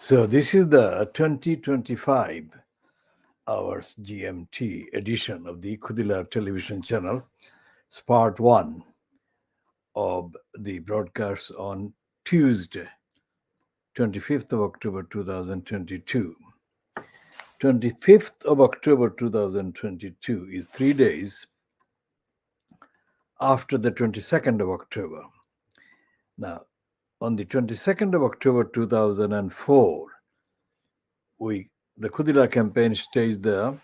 So this is the 2025 hours GMT edition of the Khoodeelaar television channel. It's part one of the broadcast on Tuesday, 25th of October 2022. 25th of October 2022 is 3 days after the 22nd of October. Now, on the 22nd of October 2004, the Khoodeelaar campaign staged the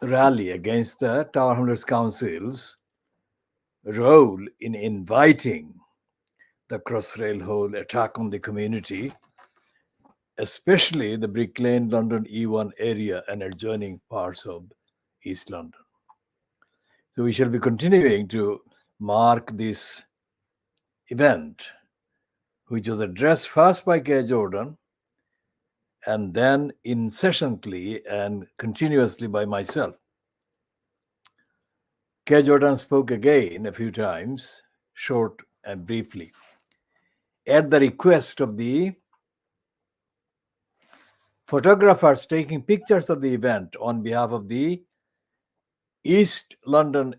rally against the Tower Hamlets Council's role in inviting the Crossrail hole attack on the community, especially the Brick Lane, London E1 area and adjoining parts of East London. So we shall be continuing to mark this event, which was addressed first by K. Jordan and then incessantly and continuously by myself. K. Jordan spoke again a few times, short and briefly, at the request of the photographers taking pictures of the event on behalf of the East London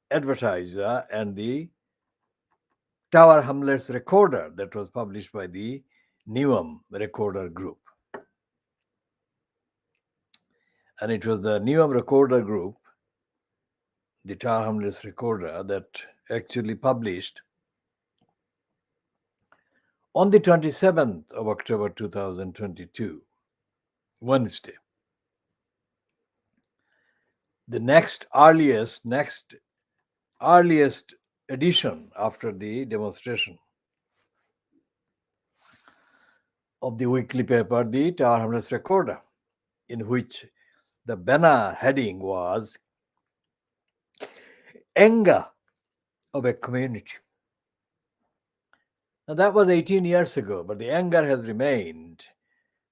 Advertiser and the Tower Hamlets Recorder that was published by the Newham Recorder Group. And it was the Newham Recorder Group, the Tower Hamlets Recorder, that actually published on the 27th of October 2022, Wednesday, the next earliest edition after the demonstration of the weekly paper, the Tower Hamlets Recorder, in which the banner heading was Anger of a Community. Now that was 18 years ago, but the anger has remained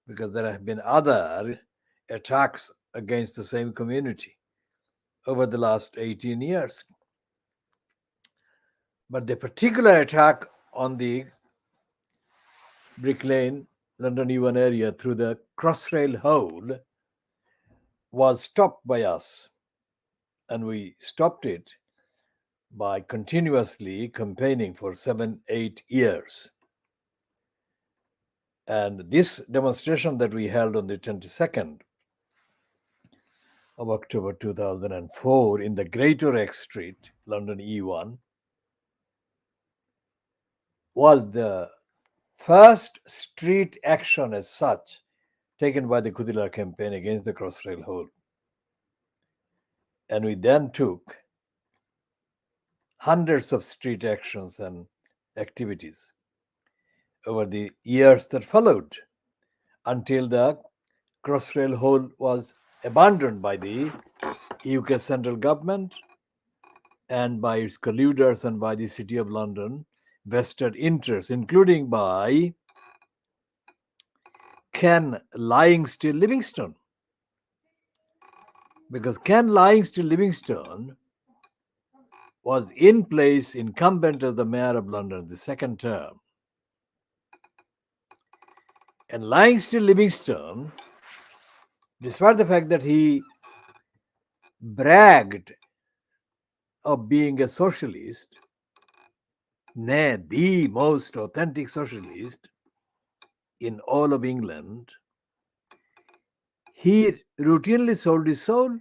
because there have been other attacks against the same community over the last 18 years. But the particular attack on the Brick Lane, London E1 area through the Crossrail hole was stopped by us. And we stopped it by continuously campaigning for 7-8 years. And this demonstration that we held on the 22nd of October 2004 in the Greater X Street, London E1, was the first street action as such taken by the Khoodeelaar campaign against the Crossrail hole. And we then took hundreds of street actions and activities over the years that followed until the Crossrail hole was abandoned by the UK central government and by its colluders and by the City of London vested interests, including by Ken Lying Still Livingstone. Because Ken Lying Still Livingstone was in place, incumbent as the mayor of London, the second term. And Lying Still Livingstone, despite the fact that he bragged of being a socialist, nay, the most authentic socialist in all of England, he routinely sold his soul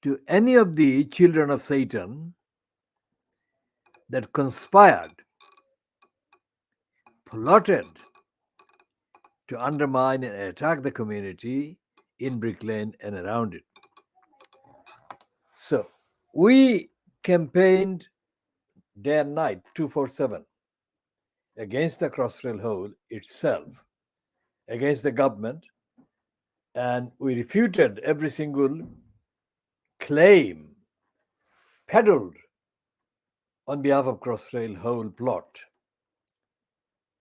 to any of the children of Satan that conspired, plotted to undermine and attack the community in Brick Lane and around it. So we campaigned day and night, 247, against the Crossrail hole itself, against the government, and we refuted every single claim peddled on behalf of Crossrail hole plot,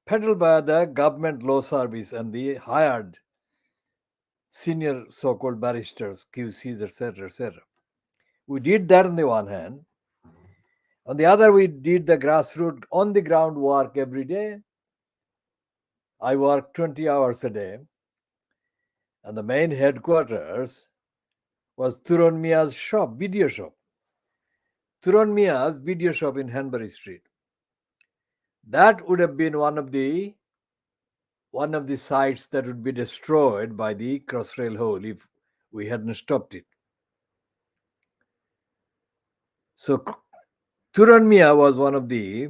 peddled by the government law service and the hired senior so-called barristers, QCs, etc., etc. We did that on the one hand. On the other, we did the grassroots, on the ground work every day I worked 20 hours a day, and the main headquarters was Turon Mia's shop, video shop. Turon Mia's video shop in Hanbury Street. That would have been one of the sites that would be destroyed by the Crossrail hole if we hadn't stopped it. So Turan Mia was one of the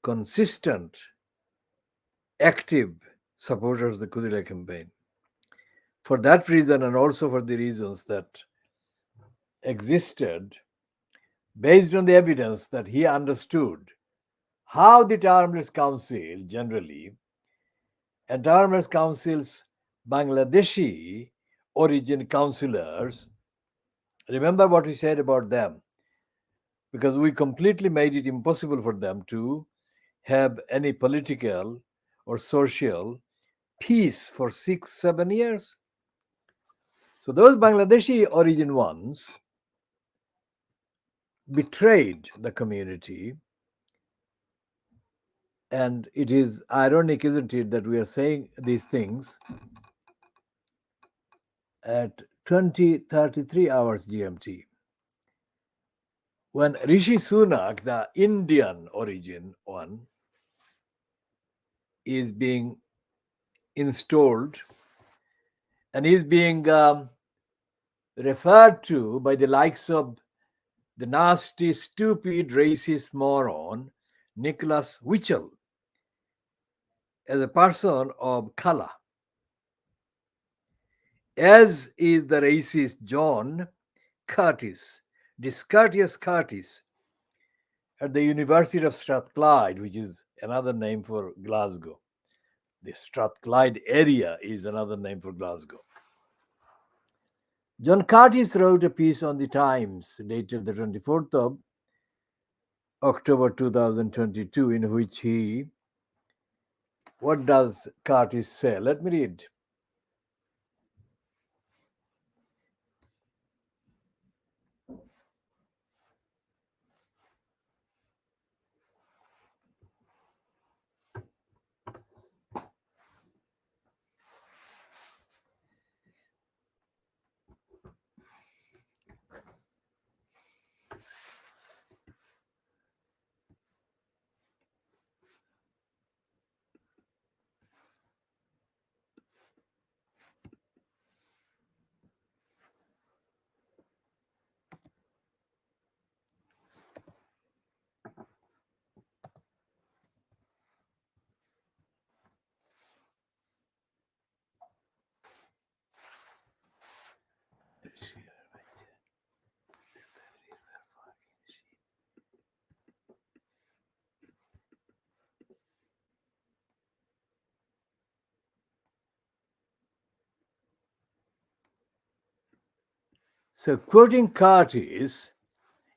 consistent, active supporters of the Khoodeelaar campaign. For that reason, and also for the reasons that existed, based on the evidence that he understood how the Armless Council generally and Armless Council's Bangladeshi origin councillors, remember what we said about them, because we completely made it impossible for them to have any political or social peace for 6-7 years. So those Bangladeshi origin ones betrayed the community. And it is ironic, isn't it, that we are saying these things at 20:33 hours GMT, when Rishi Sunak, the Indian origin one, is being installed and is being referred to by the likes of the nasty, stupid, racist moron Nicholas Wichel as a person of color, as is the racist John Curtice, discourteous Curtice, at the University of Strathclyde, which is another name for Glasgow. The Strathclyde area is another name for Glasgow. John Curtice wrote a piece on the Times dated the 24th of October 2022, in which he, what does Curtice say? Let me read. So, quoting Curtice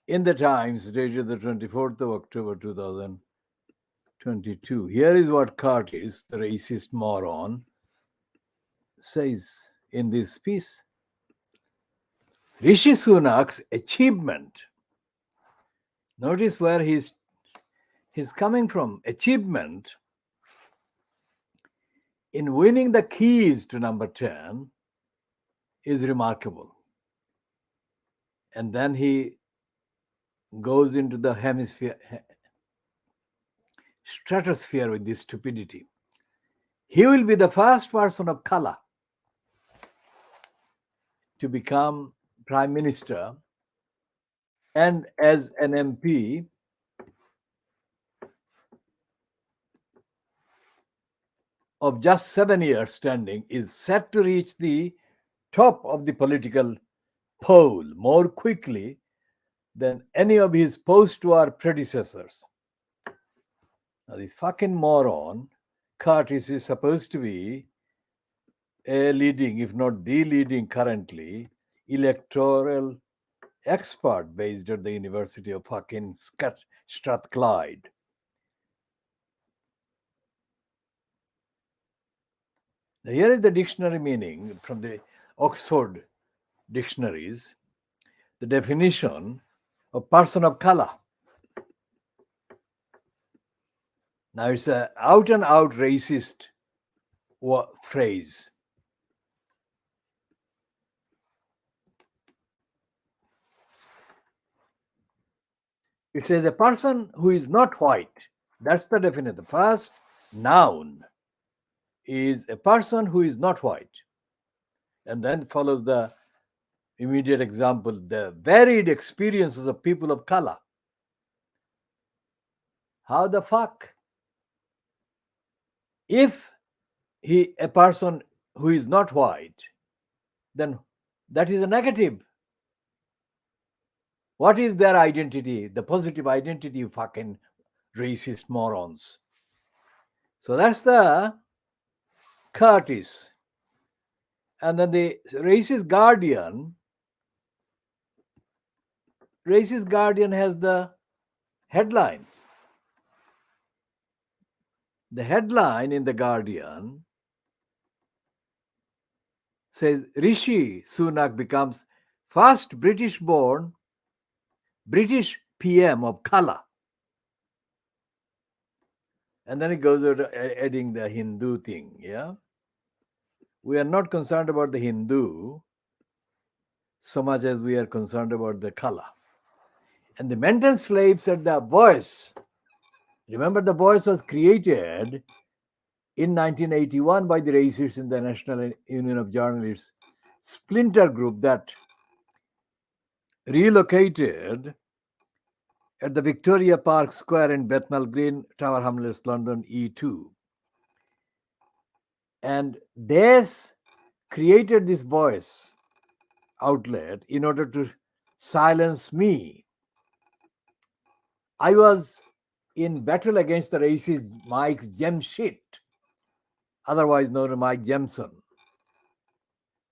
in the Times dated the 24th of October 2022, here is what Curtice, the racist moron, says in this piece. Rishi Sunak's achievement, notice where he's coming from, achievement in winning the keys to number 10 is remarkable. And then he goes into the stratosphere with this stupidity. He will be the first person of color to become prime minister, and as an MP of just 7 years standing is set to reach the top of the political pole more quickly than any of his post-war predecessors. Now, this fucking moron, Curtice, is supposed to be a leading, if not the leading currently, electoral expert based at the University of fucking Strathclyde. Now, here is the dictionary meaning from the Oxford dictionaries, the definition of person of color. Now it's a out and out racist phrase. It says a person who is not white. That's the definition. The first noun is a person who is not white. And then follows the immediate example, the varied experiences of people of color. How the fuck? If a person who is not white, then that is a negative. What is their identity? The positive identity, you fucking racist morons. So that's the Curtice. And then the racist Guardian has the headline. The headline in the Guardian says Rishi Sunak becomes first British-born British PM of color. And then it goes out adding the Hindu thing, yeah? We are not concerned about the Hindu so much as we are concerned about the color. And the mental slaves at the Voice. Remember, the Voice was created in 1981 by the racists in the National Union of Journalists splinter group that relocated at the Victoria Park Square in Bethnal Green, Tower Hamlets, London, E2. And they created this Voice outlet in order to silence me. I was in battle against the racist Mike Jemshit, otherwise known as Mike Jemson,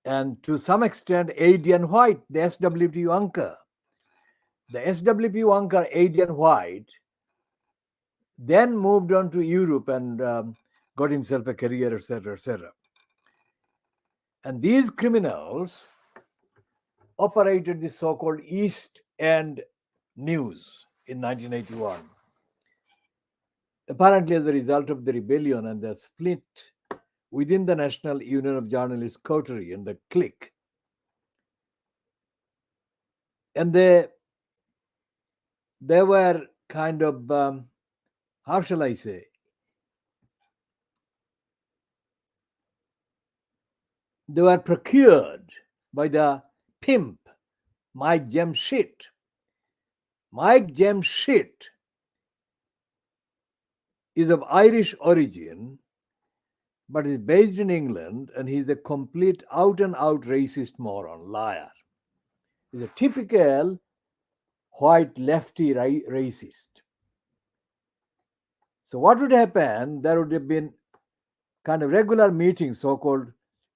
and to some extent Adrian White, the SWP anchor. The SWP anchor Adrian White then moved on to Europe and got himself a career, etc., etc. And these criminals operated the so-called East End News in 1981. Apparently, as a result of the rebellion and the split within the National Union of Journalists coterie and the clique, and they were kind of, how shall I say, they were procured by the pimp, Mike Jemshit. Mike Jemshit is of Irish origin, but is based in England, and he's a complete out-and-out racist moron, liar. He's a typical white lefty racist. So what would happen? There would have been kind of regular meetings, so-called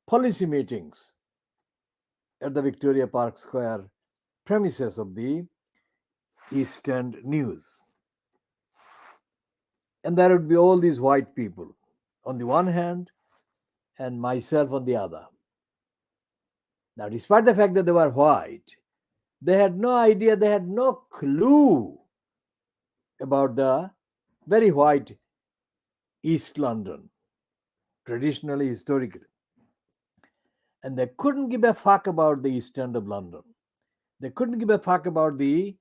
policy meetings, at the Victoria Park Square premises of the East End News. And there would be all these white people on the one hand and myself on the other. Now, despite the fact that they were white, they had no idea, they had no clue about the very white East London, traditionally, historically. And they couldn't give a fuck about the East End of London. They couldn't give a fuck about the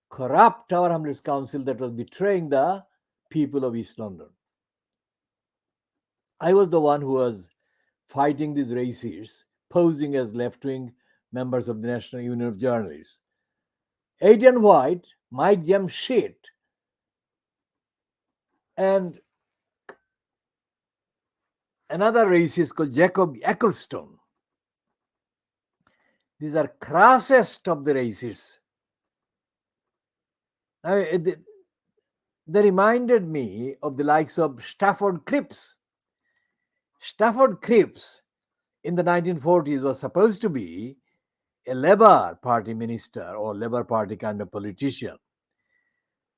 corrupt Tower Hamlets Council that was betraying the people of East London. I was the one who was fighting these racists, posing as left-wing members of the National Union of Journalists. Adrian White, Mike Jemshit, and another racist called Jacob Ecclestone. These are crassest of the racists. They reminded me of the likes of Stafford Cripps. Stafford Cripps in the 1940s was supposed to be a Labour Party minister or Labour Party kind of politician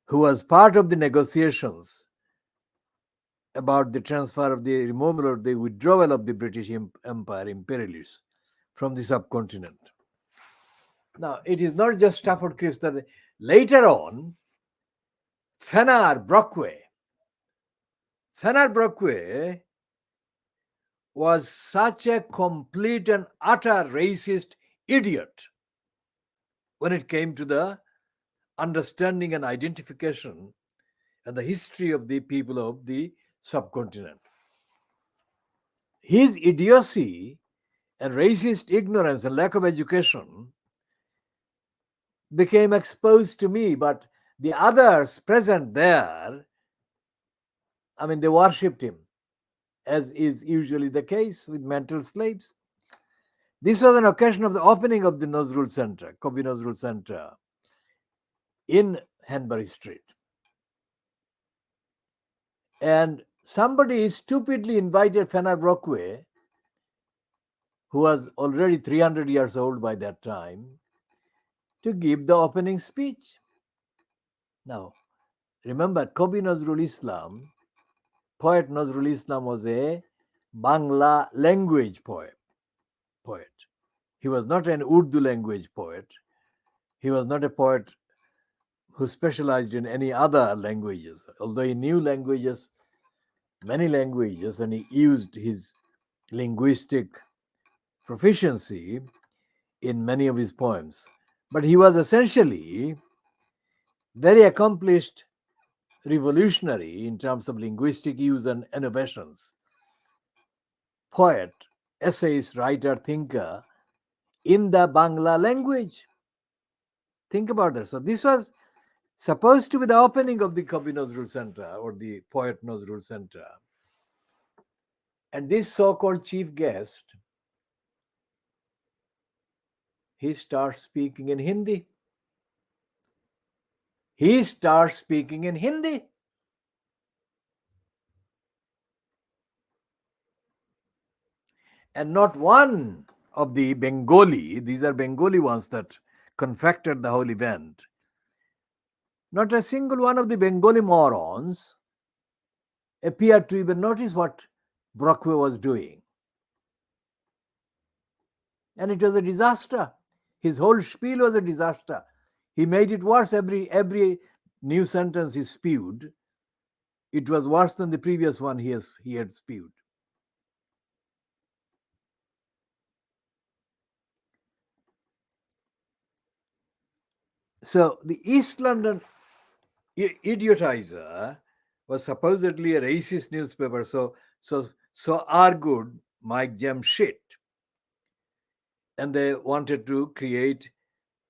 who was part of the negotiations about the transfer of the removal or the withdrawal of the British Empire, imperialists, from the subcontinent. Now, it is not just Stafford Cripps that later on, Fenner Brockway, Fenar Brockway was such a complete and utter racist idiot when it came to the understanding and identification and the history of the people of the subcontinent. His idiocy and racist ignorance and lack of education became exposed to me, but the others present there, I mean, they worshipped him, as is usually the case with mental slaves. This was an occasion of the opening of the Nazrul Center, Kobi Nazrul Center in Hanbury Street. And somebody stupidly invited Fenar Brockway, who was already 300 years old by that time, to give the opening speech. Now, remember, Kobi Nazrul Islam, poet Nazrul Islam, was a Bangla language poet. He was not an Urdu language poet. He was not a poet who specialized in any other languages, although he knew languages, many languages, and he used his linguistic proficiency in many of his poems. But he was essentially very accomplished revolutionary in terms of linguistic use and innovations. Poet, essayist, writer, thinker in the Bangla language. Think about it. So this was supposed to be the opening of the Kavi Nazrul Center or the Poet Nazrul Center. And this so-called chief guest, he starts speaking in Hindi. And not one of the Bengali, these are Bengali ones that confected the whole event, not a single one of the Bengali morons appeared to even notice what Brockway was doing. And it was a disaster. His whole spiel was a disaster. He made it worse. Every new sentence he spewed, it was worse than the previous one he had spewed. So the East London Idiotizer was supposedly a racist newspaper. So argued Mike Jamshit, and they wanted to create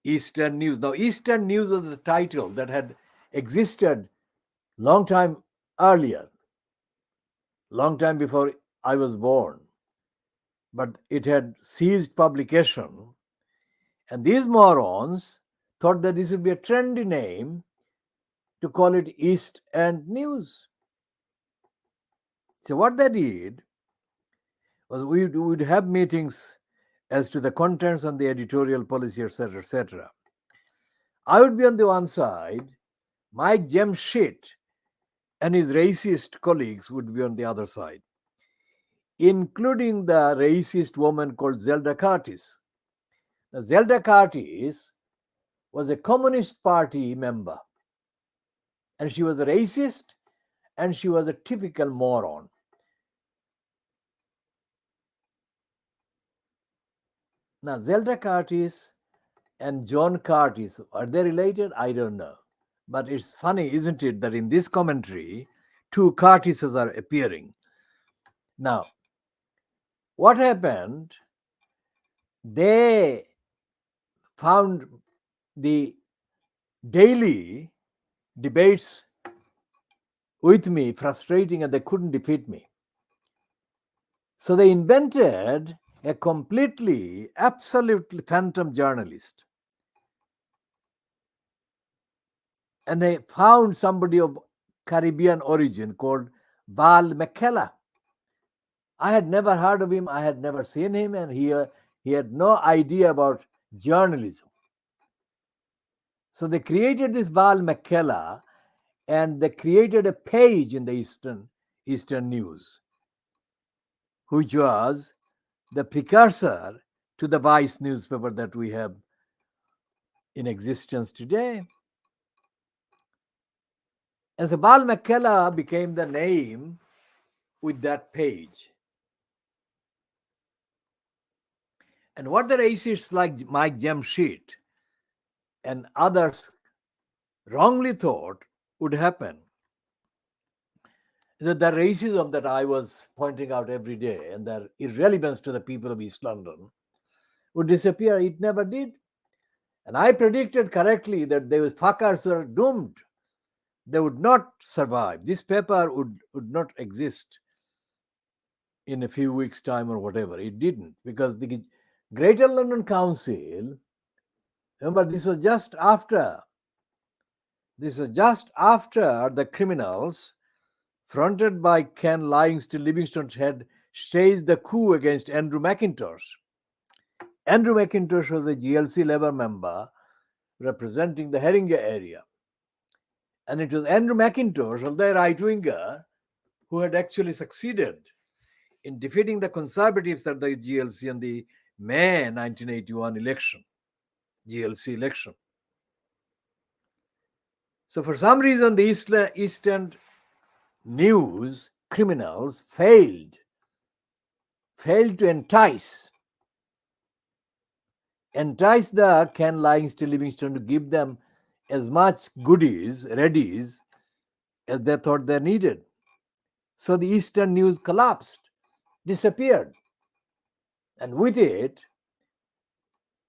Eastern News. Now, Eastern News was the title that had existed long time earlier, long time before I was born, but it had ceased publication. And these morons thought that this would be a trendy name to call it East End News. So what they did was we would have meetings as to the contents and the editorial policy, etc., etc. I would be on the one side, Mike Jamshit and his racist colleagues would be on the other side, including the racist woman called Zelda Curtice. Now, Zelda Curtice was a Communist Party member, and she was a racist, and she was a typical moron. Now, Zelda Curtice and John Curtice, are they related? I don't know. But it's funny, isn't it, that in this commentary, two Curtices are appearing. Now, what happened? They found the daily debates with me frustrating and they couldn't defeat me. So they invented a completely, absolutely phantom journalist. And they found somebody of Caribbean origin called Val McKellar. I had never heard of him, I had never seen him, and he had no idea about journalism. So they created this Val McKellar, and they created a page in the Eastern News, which was the precursor to the Vice newspaper that we have in existence today. And so Val McKellar became the name with that page. And what the racists like Mike Jamshed and others wrongly thought would happen is that the racism that I was pointing out every day and their irrelevance to the people of East London would disappear. It never did. And I predicted correctly that the fuckers were doomed. They would not survive. This paper would not exist in a few weeks' time or whatever. It didn't, because the Greater London Council, remember, this was just after the criminals fronted by Ken Livingston had staged the coup against Andrew McIntosh. Andrew McIntosh was a GLC Labour member representing the Haringey area. And it was Andrew McIntosh, although a right-winger, who had actually succeeded in defeating the Conservatives at the GLC in the May 1981 election, GLC election. So for some reason, the East End news criminals failed to entice the Ken Livingston to give them as much goodies, readies, as they thought they needed. So the Eastern news collapsed, disappeared. And with it,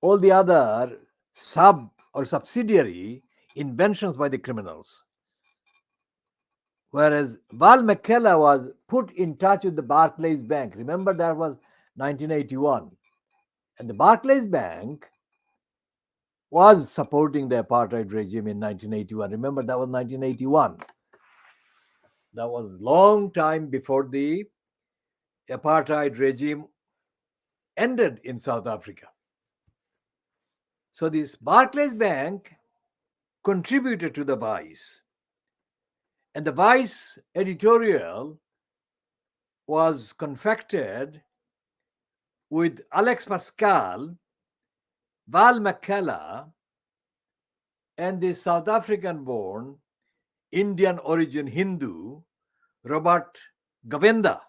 all the other sub or subsidiary inventions by the criminals. Whereas Val McKellar was put in touch with the Barclays Bank. Remember, that was 1981. And the Barclays Bank was supporting the apartheid regime in 1981. Remember, that was 1981. That was long time before the apartheid regime ended in South Africa. So this Barclays Bank contributed to the Vice. And the Vice editorial was confected with Alex Pascal, Val McKellar, and the South African-born Indian origin Hindu Robert Govenda,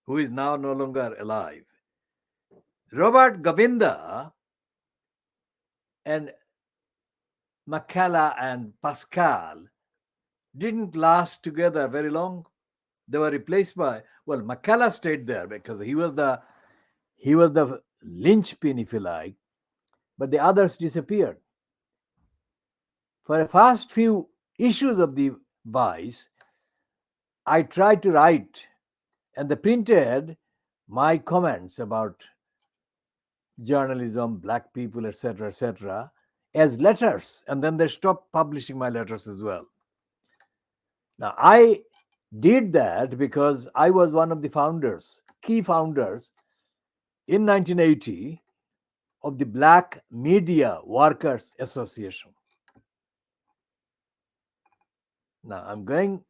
who is now no longer alive. Robert Govenda and McKellar and Pascal didn't last together very long. They were replaced by, well, McKellar stayed there because he was the linchpin, if you like, but the others disappeared. For the first few issues of the Vice, I tried to write, and they printed my comments about journalism, black people, etc., as letters, and then they stopped publishing my letters as well. Now, I did that because I was one of the founders, key founders, in 1980 of the Black Media Workers Association. Now, I'm going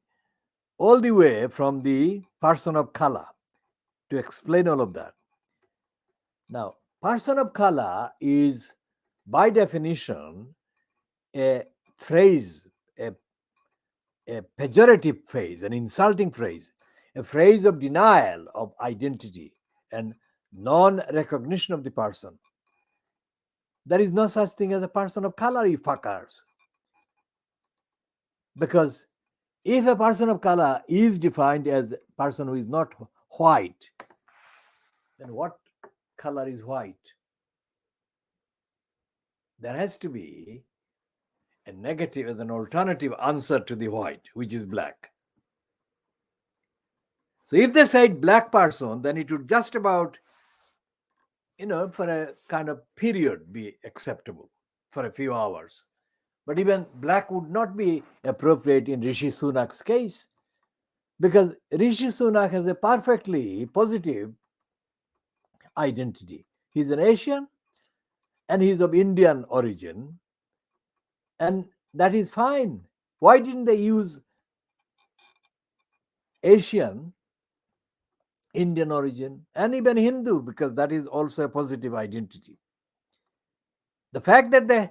all the way from the person of color to explain all of that. Now, person of color is, by definition, a phrase, a pejorative phrase, an insulting phrase, a phrase of denial of identity and non-recognition of the person. There is no such thing as a person of color, you fuckers. Because if a person of color is defined as a person who is not white, then what color is white? There has to be a negative as an alternative answer to the white, which is black. So if they said black person, then it would just about, for a kind of period be acceptable for a few hours. But even black would not be appropriate in Rishi Sunak's case, because Rishi Sunak has a perfectly positive identity. He's an Asian and he's of Indian origin, and that is fine. Why didn't they use Asian, Indian origin, and even Hindu, because that is also a positive identity? The fact that they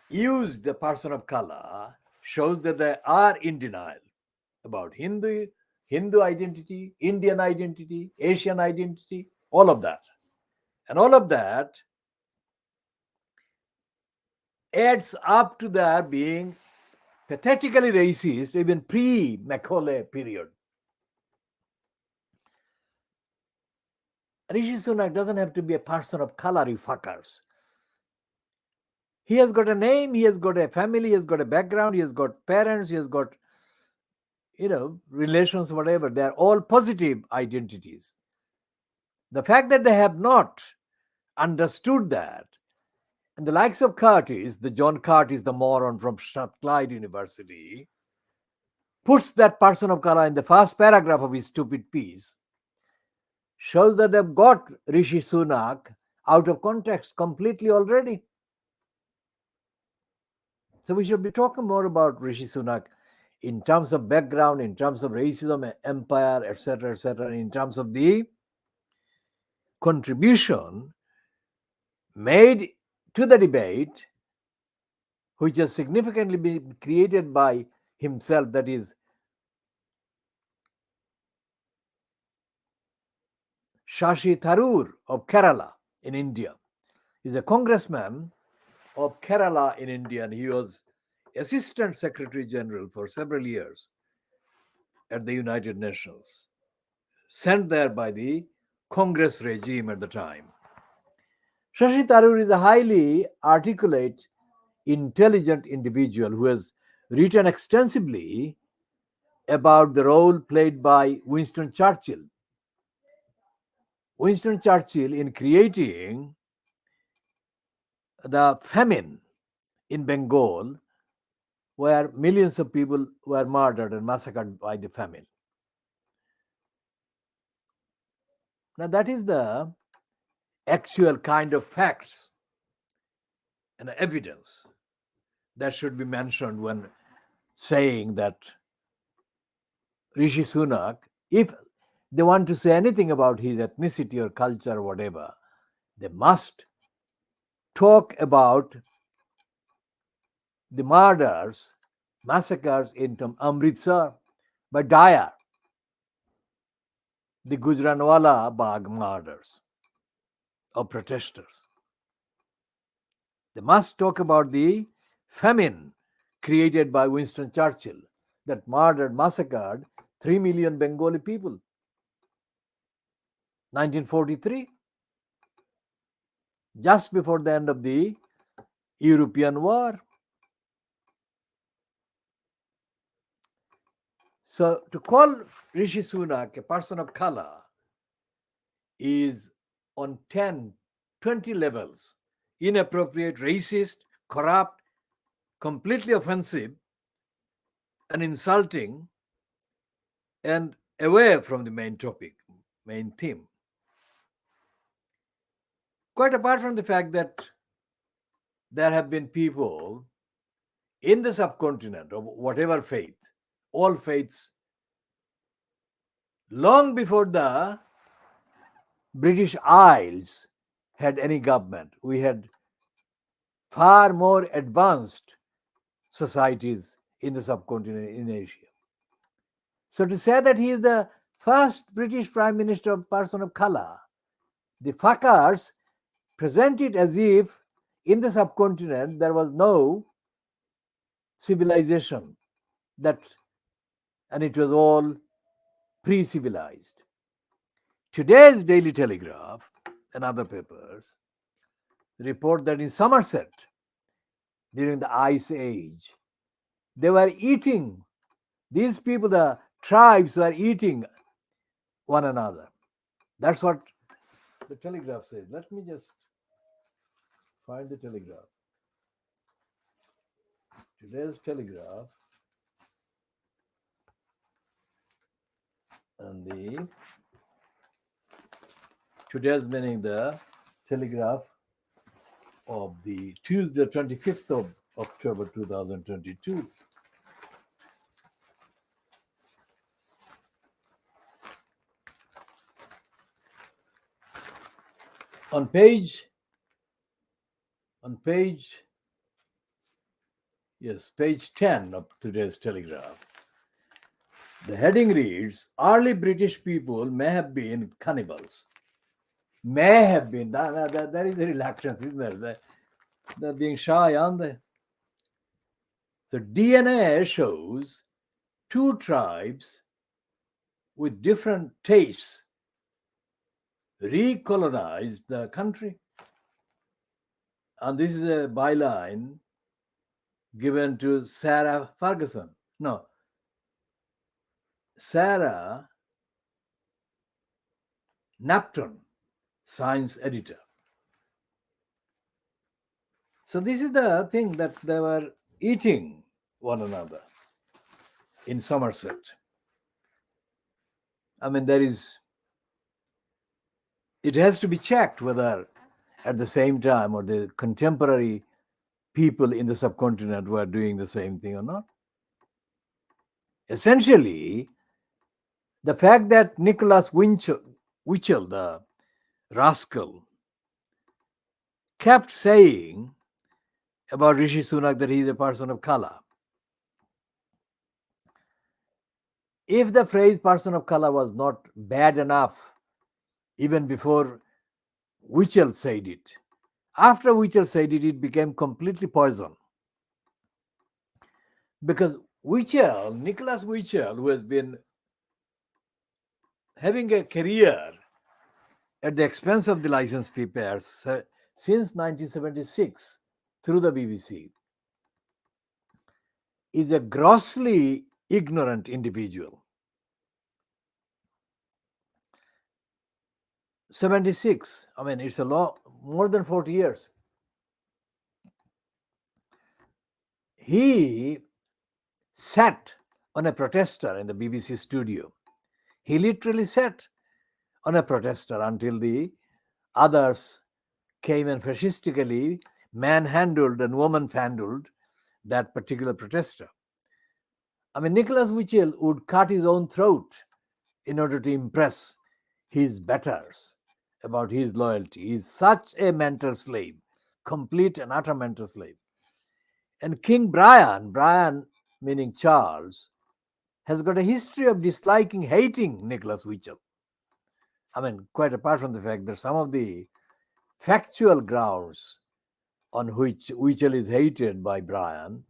used the person of color shows that they are in denial about Hindu Hindu identity, Indian identity, Asian identity, all of that. And all of that adds up to their being pathetically racist even pre-Macaulay period. Rishi Sunak doesn't have to be a person of color, you fuckers. He has got a name, he has got a family, he has got a background, he has got parents, he has got, relations, whatever. They are all positive identities. The fact that they have not understood that, and the likes of Curtice, the John Curtice, the moron from Strathclyde University, puts that person of color in the first paragraph of his stupid piece, shows that they've got Rishi Sunak out of context completely already. So we should be talking more about Rishi Sunak in terms of background, in terms of racism, empire, etc., in terms of the contribution made to the debate, which has significantly been created by himself, that is Shashi Tharoor of Kerala in India. He's a congressman of Kerala in India, and he was Assistant Secretary General for several years at the United Nations, sent there by the Congress regime at the time. Shashi Tharoor is a highly articulate, intelligent individual who has written extensively about the role played by Winston Churchill. Winston Churchill in creating the famine in Bengal, where millions of people were murdered and massacred by the famine. Now, that is the actual kind of facts and evidence that should be mentioned when saying that Rishi Sunak, if they want to say anything about his ethnicity or culture or whatever, they must talk about the murders, massacres in Amritsar by Dyer, the Gujranwala Bagh murders of protesters. They must talk about the famine created by Winston Churchill that murdered, massacred 3 million Bengali people. 1943, just before the end of the European War. So to call Rishi Sunak a person of color is on 10, 20 levels inappropriate, racist, corrupt, completely offensive, and insulting, and away from the main topic, main theme. Quite apart from the fact that there have been people in the subcontinent of whatever faith, all faiths, long before the British Isles had any government. We had far more advanced societies in the subcontinent in Asia. So to say that he is the first British Prime Minister of person of color, the fuckers present it as if in the subcontinent there was no civilization, and it was all pre-civilized. Today's Daily Telegraph and other papers report that in Somerset, during the Ice Age, they were eating, these people, the tribes were eating one another. That's what the Telegraph says. Let me just find the Telegraph. Today's Telegraph and today's meaning the Telegraph of the Tuesday, 25th of October 2022. On page 10 of today's Telegraph, The heading reads, early British people may have been cannibals. May have been. That is the reluctance, isn't there? They're being shy, aren't they? So DNA shows two tribes with different tastes recolonized the country. And this is a byline given to Sarah Ferguson. No, Sarah Napton, science editor. So this is the thing that they were eating one another in Somerset. I mean, it has to be checked whether at the same time or the contemporary people in the subcontinent were doing the same thing or not. Essentially, the fact that Nicholas Winchell, the rascal, kept saying about Rishi Sunak that he is a person of color. If the phrase person of color was not bad enough even before Winchell said it, after Winchell said it, it became completely poison. Because Nicholas Winchell, who has been having a career at the expense of the licensed preparers since 1976 through the BBC, is a grossly ignorant individual. 76, I mean, it's a long, more than 40 years. He sat on a protester in the BBC studio. He literally sat on a protester until the others came and fascistically manhandled and woman-fandled that particular protester. I mean, Nicholas Winchell would cut his own throat in order to impress his betters about his loyalty. He's such a mental slave, complete and utter mental slave. And King Brian meaning Charles, has got a history of disliking, hating Nicholas Winchell. I mean, quite apart from the fact that some of the factual grounds on which Winchell is hated by Brian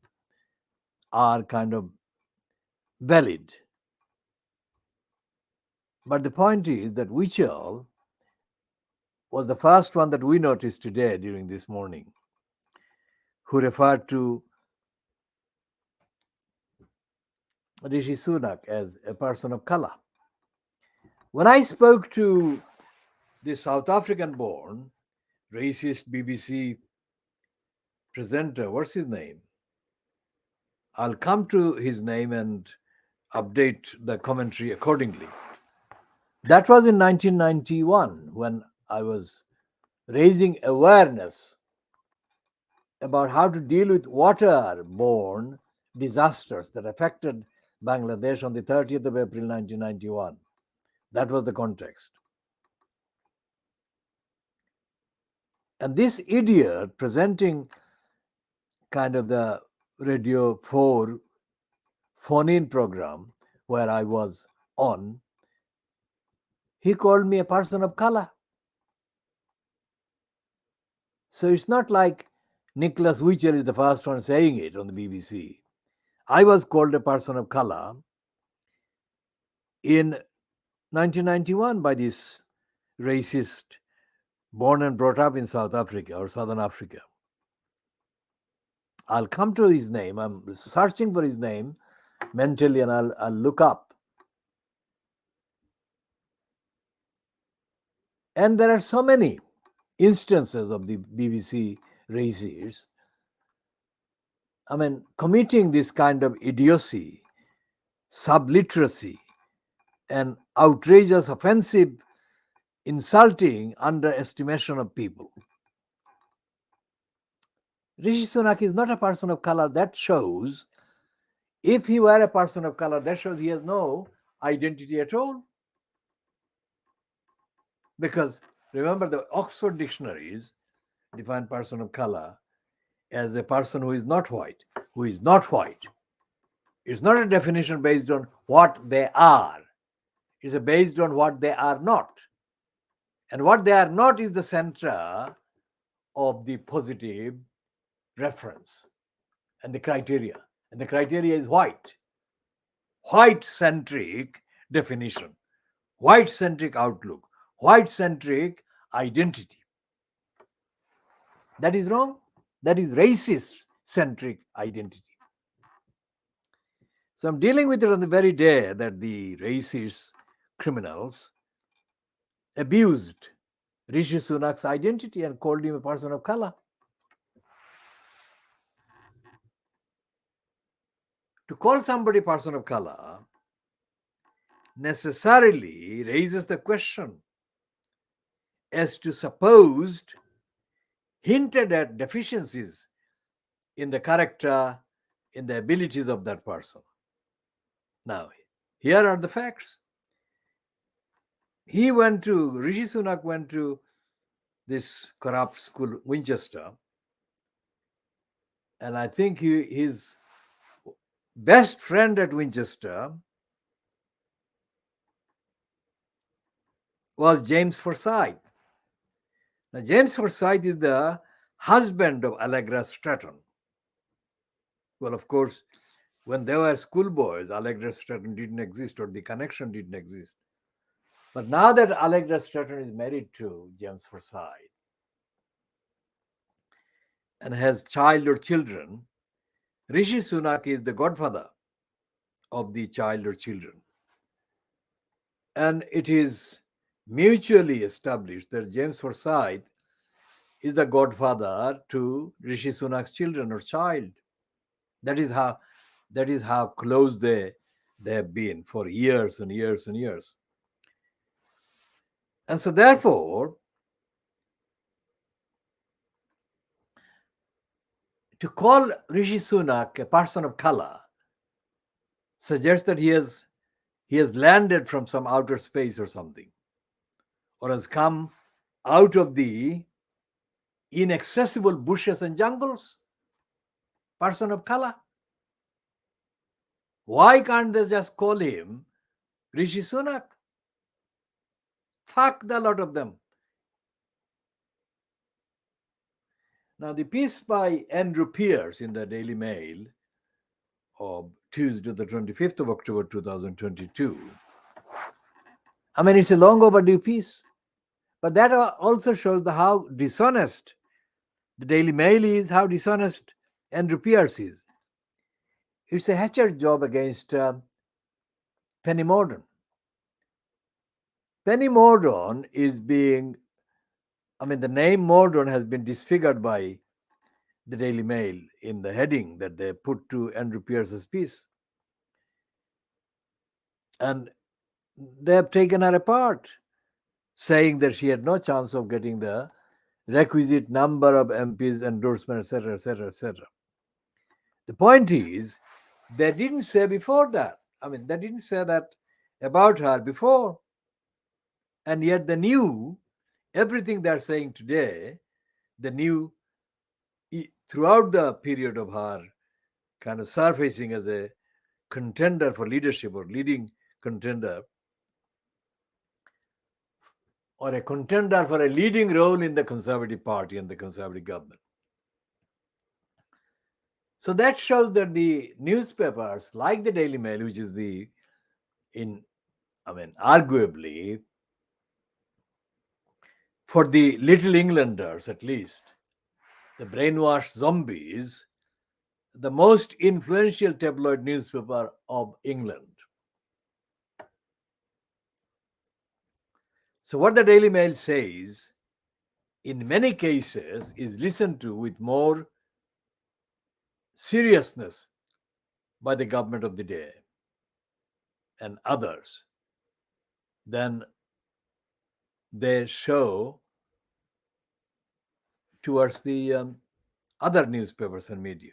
are kind of valid. But the point is that Winchell was the first one that we noticed today during this morning who referred to Rishi Sunak as a person of color. When I spoke to the South African born racist BBC presenter, what's his name? I'll come to his name and update the commentary accordingly. That was in 1991 when I was raising awareness about how to deal with waterborne disasters that affected Bangladesh on the 30th of April 1991. That was the context. And this idiot presenting kind of the Radio 4 phone-in program where I was on, he called me a person of color. So it's not like Nicholas Winchell is the first one saying it on the BBC. I was called a person of color in 1991 by this racist born and brought up in South Africa or Southern Africa. I'll come to his name. I'm searching for his name mentally and I'll look up. And there are so many instances of the BBC racists, I mean, committing this kind of idiocy, subliteracy, and outrageous, offensive, insulting underestimation of people. Rishi Sunak is not a person of color. That shows, if he were a person of color, that shows he has no identity at all. Because remember, the Oxford dictionaries define person of color as a person who is not white, It's not a definition based on what they are. It's based on what they are not. And what they are not is the center of the positive reference and the criteria. And the criteria is white-centric definition, white-centric outlook, white-centric identity. That is wrong. That is racist-centric identity. So I'm dealing with it on the very day that the racist criminals abused Rishi Sunak's identity and called him a person of color. To call somebody a person of color necessarily raises the question as to supposed hinted at deficiencies in the character, in the abilities of that person. Now, here are the facts. Rishi Sunak went to this corrupt school, Winchester, and I think his best friend at Winchester was James Forsyth. Now, James Forsyth is the husband of Allegra Stratton. Well, of course, when they were schoolboys, Allegra Stratton didn't exist, or the connection didn't exist. But now that Allegra Stratton is married to James Forsyth and has child or children, Rishi Sunak is the godfather of the child or children. And it is mutually established that James Forsyth is the godfather to Rishi Sunak's children or child. That is how close they have been for years and years and years. And so therefore, to call Rishi Sunak a person of color suggests that he has landed from some outer space or something, or has come out of the inaccessible bushes and jungles. Person of color. Why can't they just call him Rishi Sunak? Fuck the lot of them. Now, the piece by Andrew Pierce in the Daily Mail of Tuesday, the 25th of October 2022, I mean, it's a long overdue piece, but that also shows how dishonest the Daily Mail is, how dishonest Andrew Pierce is. It's a hatchet job against Penny Mordaunt. Penny Mordaunt is being, the name Mordaunt has been disfigured by the Daily Mail in the heading that they put to Andrew Pierce's piece. And they have taken her apart, saying that she had no chance of getting the requisite number of MPs, endorsement, etc., etc., etc. The point is, they didn't say before that. They didn't say that about her before. And yet they knew everything they're saying today, they knew throughout the period of her kind of surfacing as a contender for leadership or leading contender, or a contender for a leading role in the Conservative Party and the Conservative government. So that shows that the newspapers like the Daily Mail, which is arguably, for the Little Englanders at least, the brainwashed zombies, the most influential tabloid newspaper of England. So what the Daily Mail says, in many cases, is listened to with more seriousness by the government of the day and others than they show towards the other newspapers and media.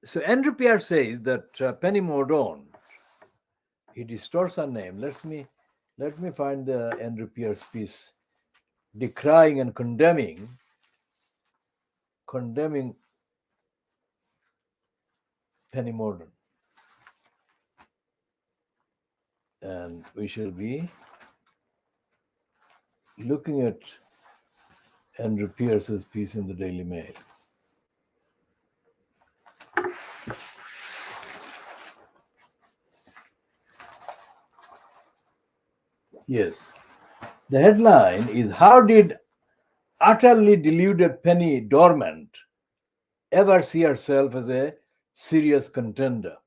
So Andrew Pierce says that Penny Mordaunt, he distorts her name. Let me find the Andrew Pierce piece decrying and condemning Penny Mordaunt. And we shall be looking at Andrew Pierce's piece in the Daily Mail. Yes. The headline is, "How did utterly deluded Penny Dormant ever see herself as a serious contender?"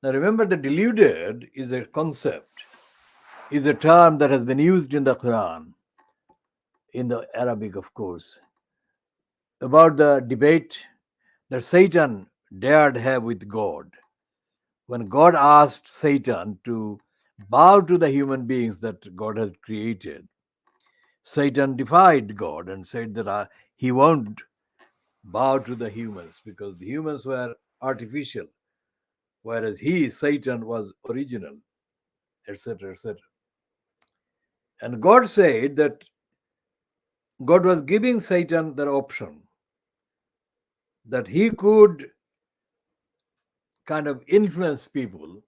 Now remember, the deluded is a concept, is a term that has been used in the Quran, in the Arabic, of course, about the debate that Satan dared have with God. When God asked Satan to bow to the human beings that God has created, Satan defied God and said that he won't bow to the humans because the humans were artificial, whereas Satan, was original, etc., etc. And God said that God was giving Satan the option that he could kind of influence people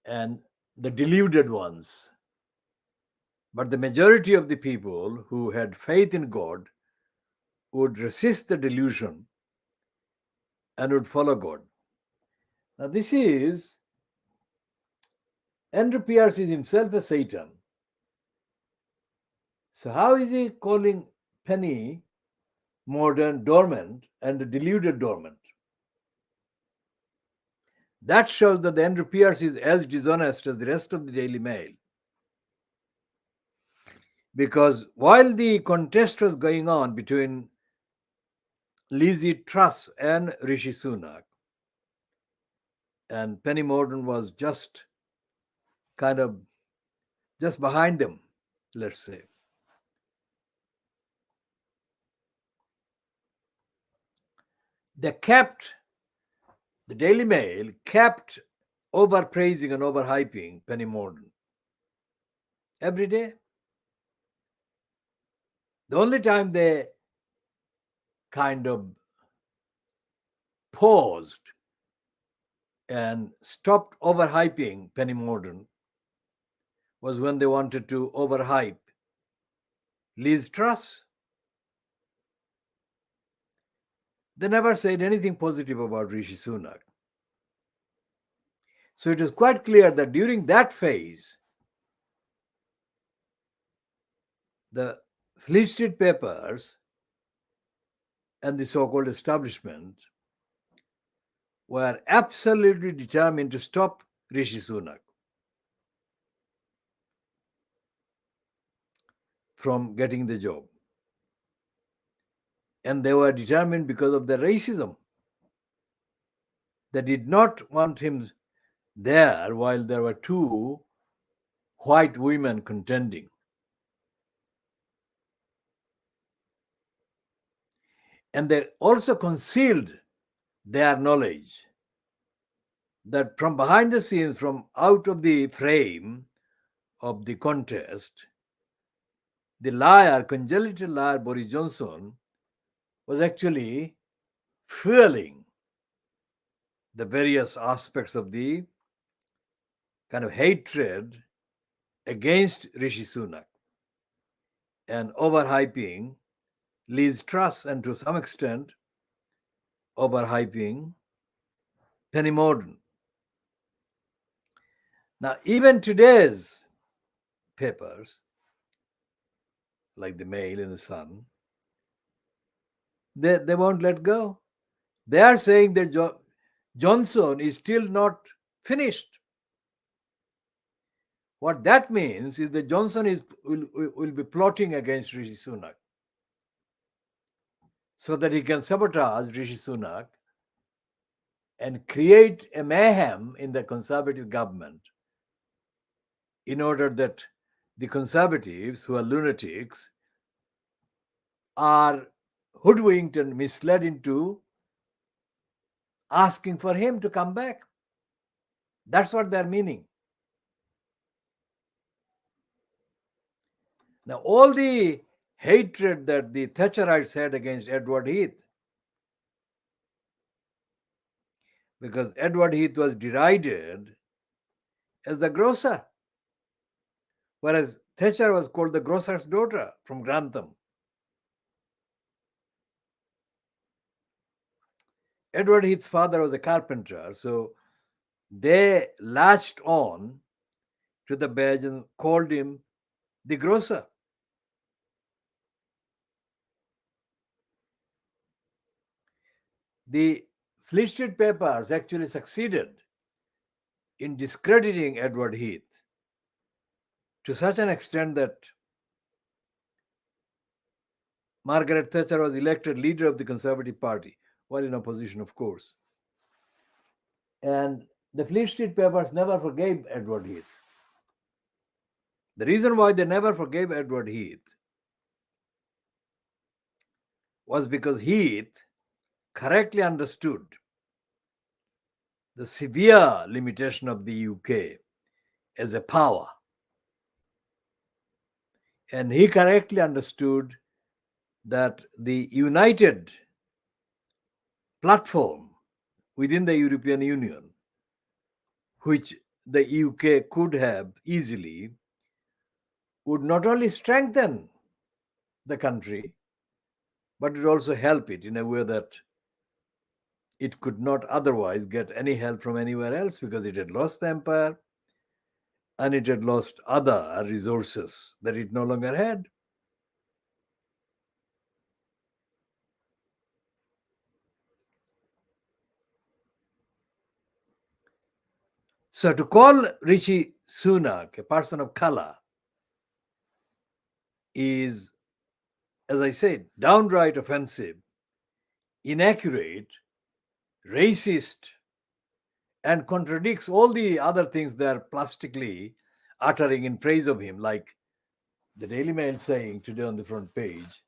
and the deluded ones. But the majority of the people who had faith in God would resist the delusion and would follow God. Now, this is Andrew Pierce is himself a Satan. So, how is he calling Penny Mordaunt dormant and the deluded dormant? That shows that the Andrew Pierce is as dishonest as the rest of the Daily Mail. Because while the contest was going on between Lizzie Truss and Rishi Sunak, and Penny Mordaunt was just kind of just behind them, let's say. The Daily Mail kept overpraising and overhyping Penny Mordaunt every day. The only time they kind of paused and stopped overhyping Penny Mordaunt was when they wanted to overhype Liz Truss. They never said anything positive about Rishi Sunak. So it is quite clear that during that phase, the Fleet Street papers and the so-called establishment were absolutely determined to stop Rishi Sunak from getting the job. And they were determined because of the racism. They did not want him there while there were two white women contending. And they also concealed their knowledge that from behind the scenes, from out of the frame of the contest, the liar, congenital liar Boris Johnson, was actually fueling the various aspects of the kind of hatred against Rishi Sunak and overhyping Liz Truss and to some extent overhyping Penny Mordaunt. Now, even today's papers, like the Mail and the Sun, they won't let go. They are saying that Johnson is still not finished. What that means is that Johnson will be plotting against Rishi Sunak so that he can sabotage Rishi Sunak and create a mayhem in the Conservative government in order that the Conservatives, who are lunatics, are hoodwinked and misled into asking for him to come back. That's what they're meaning. Now, all the hatred that the Thatcherites had against Edward Heath, because Edward Heath was derided as the grocer, whereas Thatcher was called the grocer's daughter from Grantham. Edward Heath's father was a carpenter, so they latched on to the badge and called him the grocer. The Fleet Street papers actually succeeded in discrediting Edward Heath to such an extent that Margaret Thatcher was elected leader of the Conservative Party, while in opposition, of course. And the Fleet Street papers never forgave Edward Heath. The reason why they never forgave Edward Heath was because Heath correctly understood the severe limitation of the UK as a power. And he correctly understood that the united platform within the European Union, which the UK could have easily, would not only strengthen the country, but it also help it in a way that it could not otherwise get any help from anywhere else, because it had lost the empire and it had lost other resources that it no longer had. So to call Rishi Sunak a person of color is, as I said, downright offensive, inaccurate, racist, and contradicts all the other things they're plastically uttering in praise of him, like the Daily Mail saying today on the front page,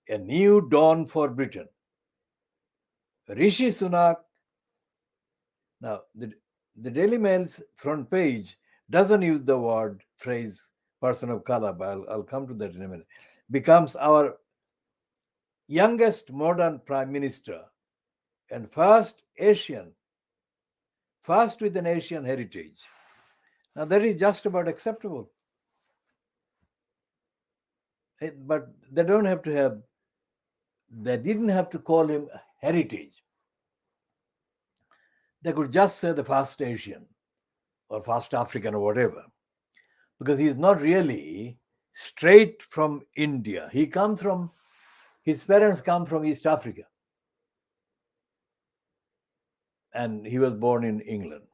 a new dawn for Britain. Rishi Sunak. Now, the Daily Mail's front page doesn't use the word phrase person of color, but I'll come to that in a minute. Becomes our youngest modern prime minister and first with an Asian heritage. Now, that is just about acceptable. But they didn't have to call him heritage. They could just say the first Asian or first African or whatever, because he is not really straight from India. His parents come from East Africa, and he was born in England.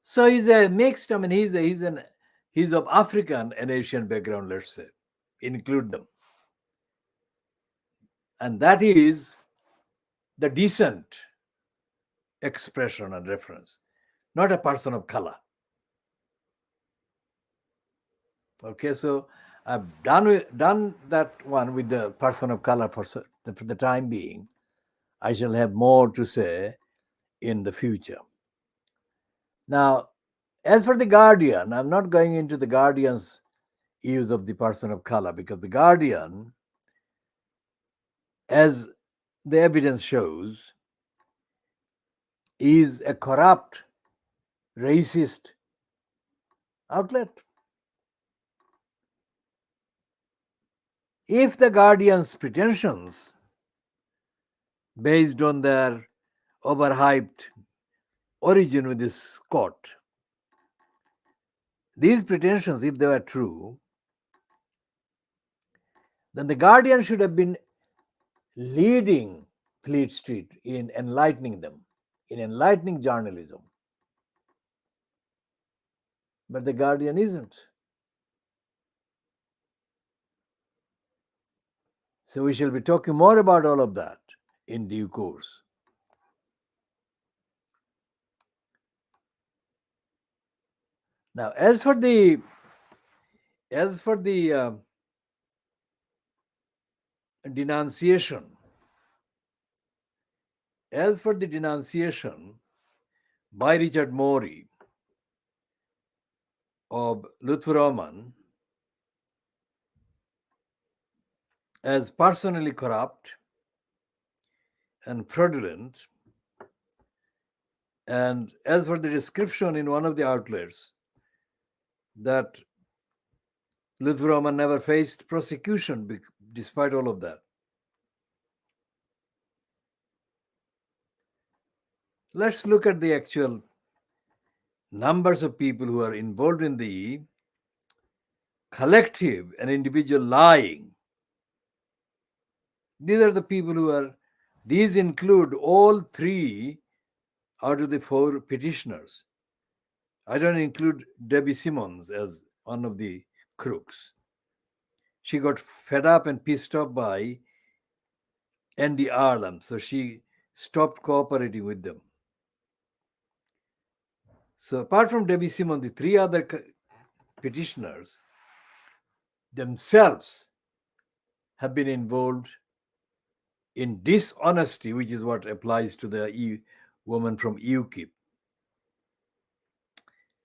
So he's a mixed. I mean, he's of African and Asian background. Let's say, include them, and that is the decent expression and reference, not a person of color. Okay, so I've done that one with the person of color for the time being. I shall have more to say in the future. Now, as for the Guardian, I'm not going into the Guardian's use of the person of color, because the Guardian, as the evidence shows, is a corrupt, racist outlet. If the Guardian's pretensions, based on their overhyped origin with this court, these pretensions, if they were true, then the Guardian should have been leading Fleet Street in enlightening them, in enlightening journalism. But the Guardian isn't. So we shall be talking more about all of that in due course. Now, as for the denunciation, by Richard Morey of Lutfur Rahman as personally corrupt and fraudulent. And as for the description in one of the outlets, that Lutfur Rahman never faced prosecution despite all of that. Let's look at the actual numbers of people who are involved in the collective and individual lying. These are the people who are, these include all three out of the four petitioners. I don't include Debbie Simmons as one of the crooks. She got fed up and pissed off by Andy Arlam, so she stopped cooperating with them. So apart from Debbie Simmons, the three other petitioners themselves have been involved in dishonesty, which is what applies to the woman from UKIP.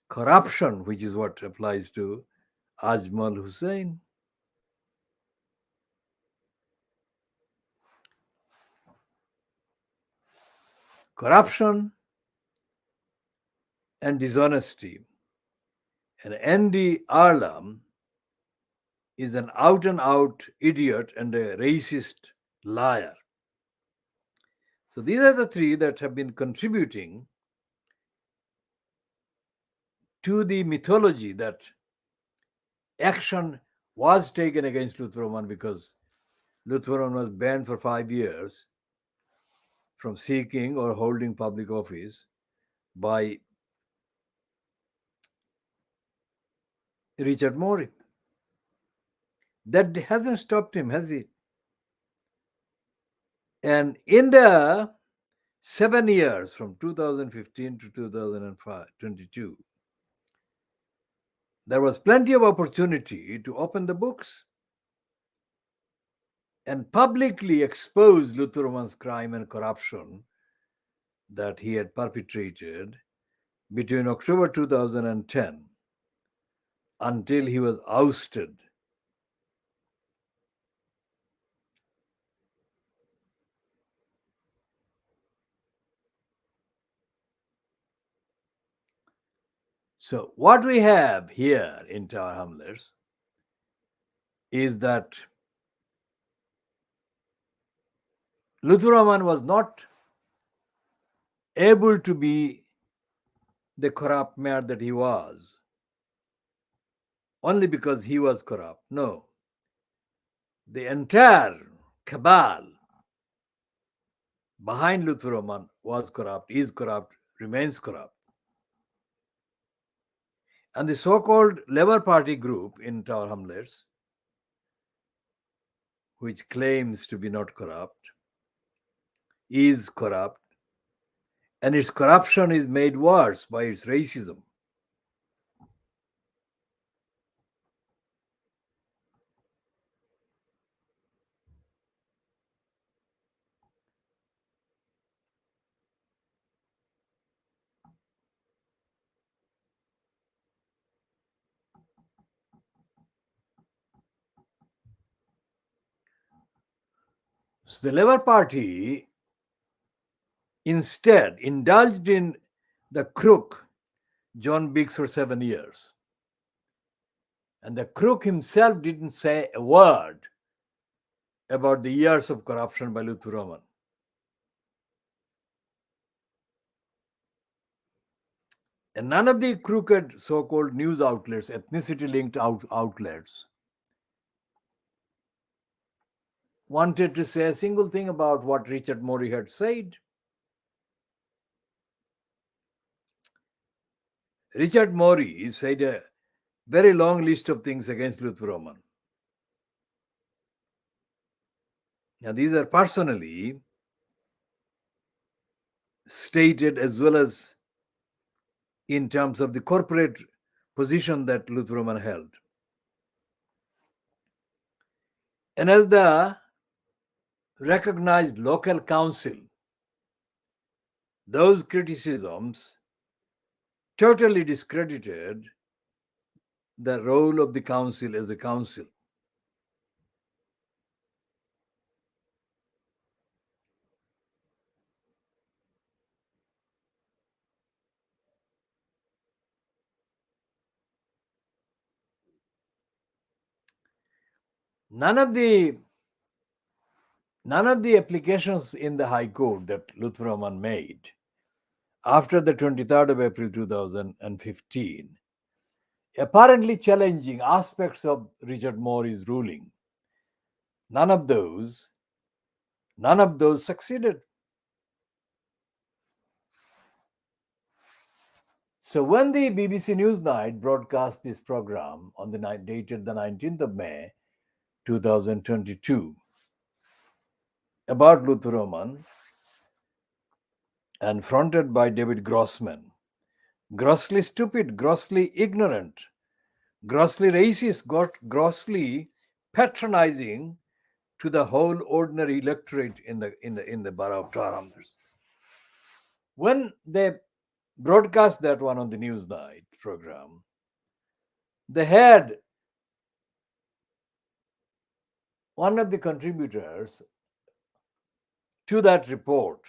Corruption, which is what applies to Ajmal Hussain. Corruption and dishonesty. And Andy Arlam is an out and out idiot and a racist liar. So these are the three that have been contributing to the mythology that action was taken against Lutfur Rahman because Lutfur Rahman was banned for 5 years from seeking or holding public office by Richard Morey. That hasn't stopped him, has it? And in the 7 years from 2015 to 2022, there was plenty of opportunity to open the books and publicly expose Lutfur Rahman's crime and corruption that he had perpetrated between October 2010 until he was ousted. So what we have here in Tower Hamlets is that Lutfur Rahman was not able to be the corrupt mayor that he was only because he was corrupt. No. The entire cabal behind Lutfur Rahman was corrupt, is corrupt, remains corrupt. And the so-called Labour Party group in Tower Hamlets, which claims to be not corrupt, is corrupt, and its corruption is made worse by its racism. So the Labour Party instead indulged in the crook John Biggs for 7 years. And the crook himself didn't say a word about the years of corruption by Lutfur Rahman. And none of the crooked so-called news outlets, ethnicity-linked outlets, wanted to say a single thing about what Richard Morey had said. Richard Morey said a very long list of things against Lutfur Rahman. Now, these are personally stated as well as in terms of the corporate position that Lutfur Rahman held. And as the recognized local council, those criticisms totally discredited the role of the council as a council. None of the none of the applications in the High Court that Luther Rahman made after the 23rd of April 2015, apparently challenging aspects of Richard Morley's ruling, none of those succeeded. So when the BBC Newsnight broadcast this program on the night dated the 19th of May 2022 about Luther Rahman and fronted by David Grossman, grossly stupid, grossly ignorant, grossly racist, grossly patronizing to the whole ordinary electorate in the borough of Tarhamdars. When they broadcast that one on the Newsnight program, they had one of the contributors to that report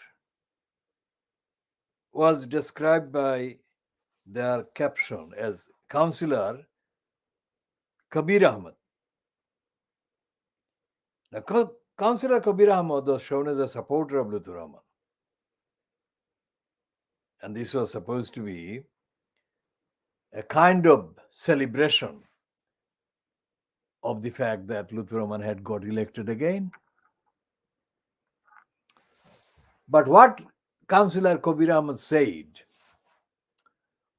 was described by their caption as Councillor Kabir Ahmed. Now, Councillor Kabir Ahmed was shown as a supporter of Luther Rahman. And this was supposed to be a kind of celebration of the fact that Luther Rahman had got elected again. But what Councillor Kabir Ahmed said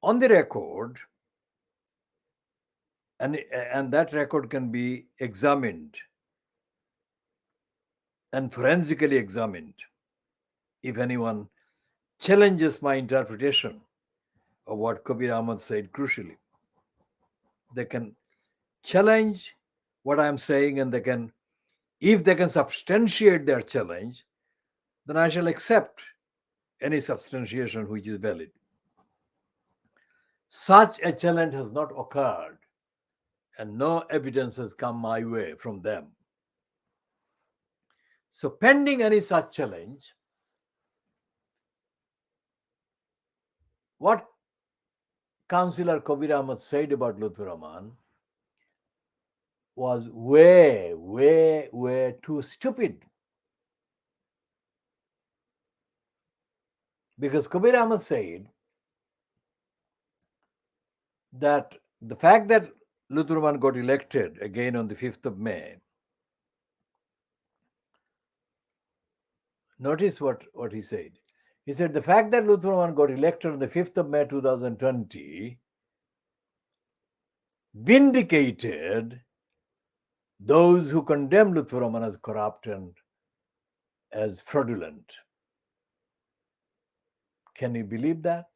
on the record, and that record can be examined and forensically examined if anyone challenges my interpretation of what Kabir Ahmed said crucially. They can challenge what I am saying, and if they can substantiate their challenge, then I shall accept any substantiation which is valid. Such a challenge has not occurred, and no evidence has come my way from them. So, pending any such challenge, what Councillor Kabir Ahmed said about Luther Rahman was way, way, way too stupid. Because Kabir Ahmed said that the fact that Luther Rahman got elected again on the 5th of May, notice what he said. He said the fact that Luther Rahman got elected on the 5th of May 2020 vindicated those who condemned Luther Rahman as corrupt and as fraudulent. Can you believe that?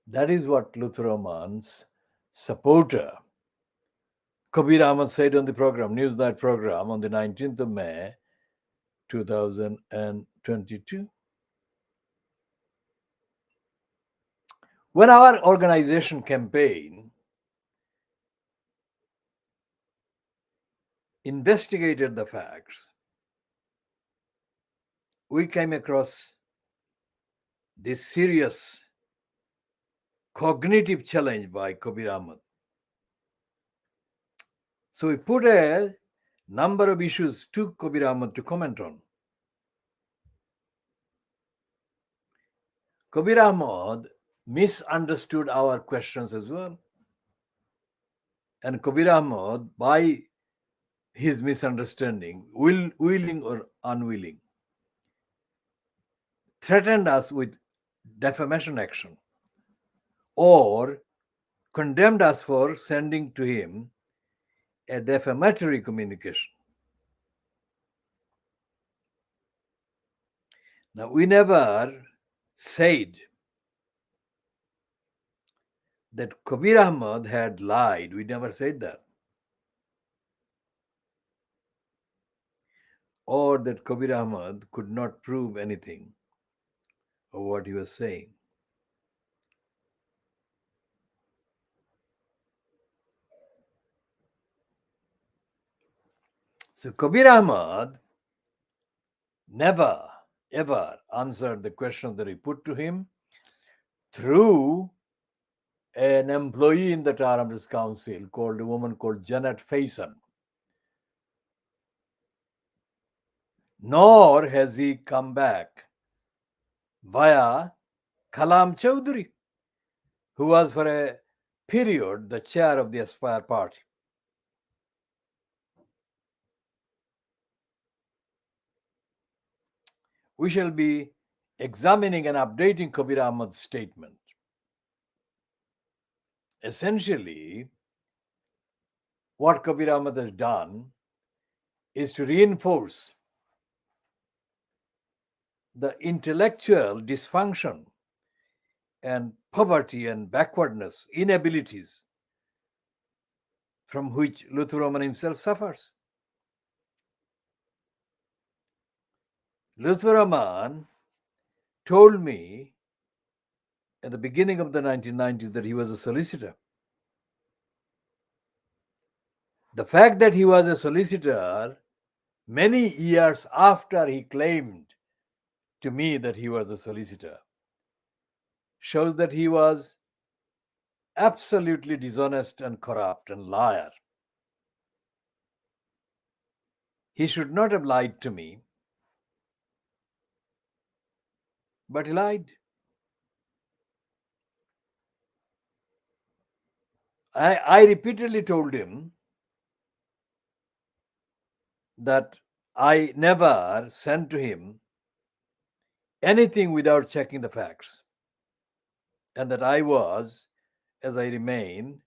That is what Luther Rahman's supporter Kabir Ahmed said on the program, Newsnight program, on the 19th of May 2022. When our organization campaign investigated the facts, we came across this serious cognitive challenge by Kabir Ahmed. So we put a number of issues to Kabir Ahmed to comment on. Kabir Ahmed misunderstood our questions as well. And Kabir Ahmed, by his misunderstanding, willing or unwilling, threatened us with defamation action or condemned us for sending to him a defamatory communication. Now, we never said that Kabir Ahmed had lied. We never said that. Or that Kabir Ahmed could not prove anything of what he was saying. So Kabir Ahmad never ever answered the question that he put to him through an employee in the Tar Arms Council called a woman called Janet Faison. Nor has he come back via Kalam Chowdhury, who was for a period the chair of the Aspire party. We shall be examining and updating Kabir Ahmad's statement. Essentially, what Kabir Ahmad has done is to reinforce the intellectual dysfunction and poverty and backwardness, inabilities from which Luther Roman himself suffers. Luther Roman told me at the beginning of the 1990s that he was a solicitor. The fact that he was a solicitor many years after he claimed to me that he was a solicitor shows that he was absolutely dishonest and corrupt and liar. He should not have lied to me, but he lied. I repeatedly told him that I never sent to him anything without checking the facts, and that I was, as I remain,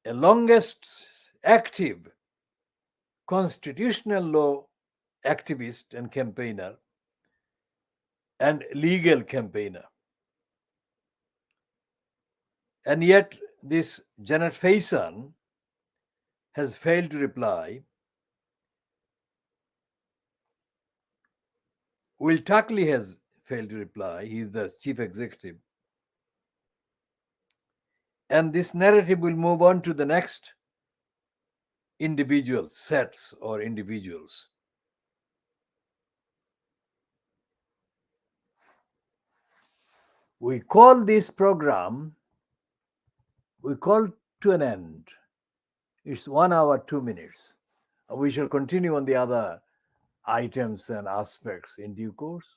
a longest active constitutional law activist and campaigner and legal campaigner. And yet, this Janet Faison has failed to reply. Will Tuckley has failed to reply. He is the chief executive. And this narrative will move on to the next individual sets or individuals. We call this program, we call to an end. It's 1 hour, 2 minutes. We shall continue on the other items and aspects in due course.